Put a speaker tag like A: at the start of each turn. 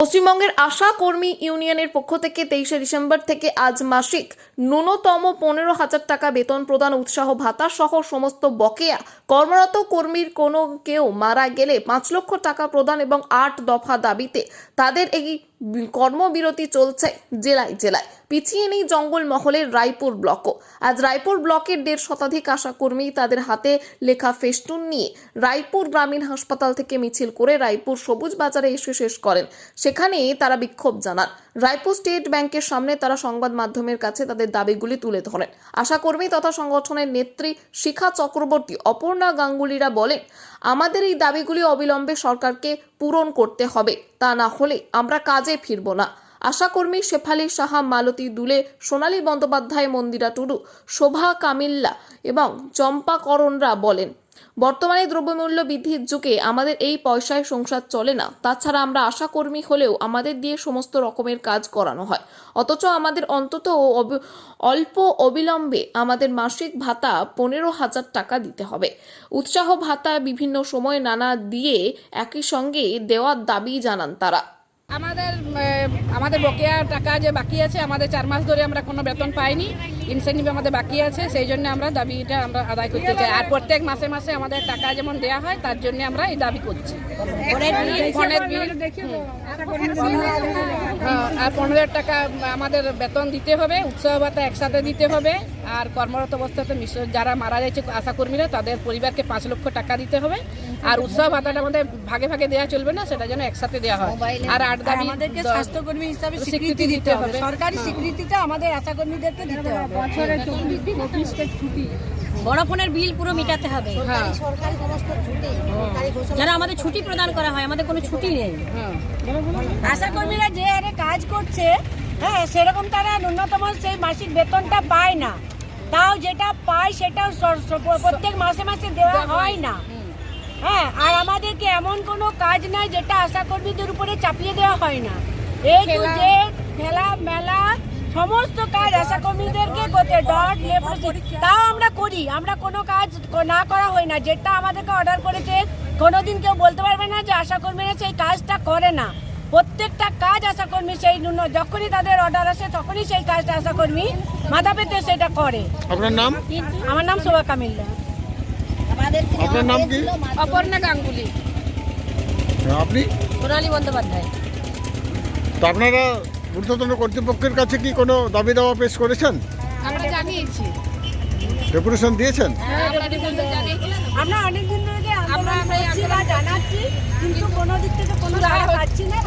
A: পশ্চিমবঙ্গের আশা কর্মী ইউনিয়নের পক্ষ থেকে 23শে ডিসেম্বর থেকে আজ মাসিক ন্যূনতম 15,000 টাকা বেতন প্রদান, উৎসাহ ভাতা সহ সমস্ত বকেয়া কর্মরত কর্মীর কোনো কেউ মারা গেলে 5 লক্ষ টাকা প্রদান এবং 8 দফা দাবিতে তাদের এই কর্মবিরতি চলছে জেলায় জেলায়। পিছিয়ে নেই জঙ্গলমহলের রায়পুর ব্লকও। আজ রায়পুর ব্লকের 1.5 শতাধিক আশা কর্মী তাদের হাতে লেখা ফেস্টুন নিয়ে রায়পুর গ্রামীণ হাসপাতাল থেকে মিছিল করে রায়পুর সবুজ বাজারে এসে শেষ করেন। সেখানে তারা বিক্ষোভ জানান। রায়পুর স্টেট ব্যাংকের সামনে তারা সংবাদ মাধ্যমের কাছে তাদের দাবিগুলি তুলে ধরেন। আশা কর্মী তথা সংগঠনের নেত্রী শিখা চক্রবর্তী, অপর্ণা গাঙ্গুলিরা বলেন, আমাদের এই দাবিগুলি অবিলম্বে সরকারকে পূরণ করতে হবে, তা না হলে আমরা কাজে ফিরব না। আশাকর্মী শেফালি সাহা, মালতী দুলে, সোনালী বন্দ্যোপাধ্যায়, মন্দিরা টুডু, শোভা কামিল্লা এবং চম্পা করণরা বলেন, বর্তমানে দ্রব্যমূল্য বৃদ্ধির যুগে আমাদের এই পয়সায় সংসার চলে না। তাছাড়া আমরা আশাকর্মী হলেও আমাদের দিয়ে সমস্ত রকমের কাজ করানো হয়, অথচ আমাদের অন্তত অল্প অবিলম্বে আমাদের মাসিক ভাতা 15,000 টাকা দিতে হবে। উৎসাহ ভাতা বিভিন্ন সময় নানা দিয়ে একই সঙ্গে দেওয়ার দাবি জানান তারা।
B: আমাদের বকেয়া টাকা যে বাকি আছে, আমাদের 4 মাস ধরে আমরা কোনো বেতন পাইনি, ইনসেন্টিভ আমাদের বাকি আছে, সেই জন্য আমরা দাবিটা আমরা আদায় করতে চাই। আর প্রত্যেক মাসে মাসে আমাদের টাকা যেমন দেওয়া হয় তার জন্য আমরা এই দাবি করছি। ফোনের বিল আর 15,000 টাকা আমাদের বেতন দিতে হবে, উৎসাহ ভাতা একসাথে দিতে হবে, আর কর্মরত অবস্থাতে যারা মারা যাচ্ছে আশাকর্মীরা তাদের পরিবারকে 5 লক্ষ টাকা দিতে হবে। আর উৎসাহ ভাতাটা আমাদের ভাগে ভাগে দেওয়া চলবে না, সেটা যেন একসাথে দেওয়া হয়। আর
C: আমাদেরকে স্বাস্থ্যকর্মী হিসাবে স্বীকৃতি দিতে হবে, সরকারি স্বীকৃতিটা আমাদের আশাকর্মীদেরকে দিতে হবে। বড় ফোনের বিল পুরো মেটাতে হবে, সরকারি সমস্ত ছুটি যারা আমাদের ছুটি প্রদান করা হয়, আমাদের কোনো ছুটি নেই। আশাকর্মীরা যে হারে কাজ করছে, হ্যাঁ, সেরকম তারা ন্যূনতম সেই মাসিক বেতনটা পায় না। তাও যেটা পায় সেটাও প্রত্যেক মাসে মাসে দেওয়া হয় না। হ্যাঁ, আর আমাদেরকে এমন কোনো কাজ নাই যেটা আশাকর্মীদের উপরে চাপিয়ে দেওয়া হয় না। এই যে খেলা মেলা সমস্ত কাজ আশাকর্মীদেরকে করতে, তাও আমরা করি। আমরা কোনো কাজ না করা হয় না, যেটা আমাদেরকে অর্ডার করেছে কোনোদিন কেউ বলতে পারবে না যে আশাকর্মীরা সেই কাজটা করে না। প্রত্যেকটা কাজ আশাকর্মী সেই যখনই তাদের অর্ডার আসে তখনই সেই কাজটা আশাকর্মী মাথা পেতে সেটা করে।
D: আপনার নাম?
C: আমার নাম শোভা কামিল্লা।
D: আপনার নাম কি?
B: অপর্ণা গাঙ্গুলি।
D: আপনি?
C: সোনালী বন্দ্যোপাধ্যায়।
D: তো আপনারা ঊর্ধ্বতন কর্তৃপক্ষের কাছে কি কোনো দাবি দাওয়া পেশ করেছেন?
B: আমরা জানিয়েছি,
D: ডেপুটেশন দিয়েছেন?
C: আমরা অনেকদিন ধরে আন্দোলন করছি বা জানাচ্ছি, কিন্তু কোনো দিক থেকে কোনো সাড়া পাচ্ছি না।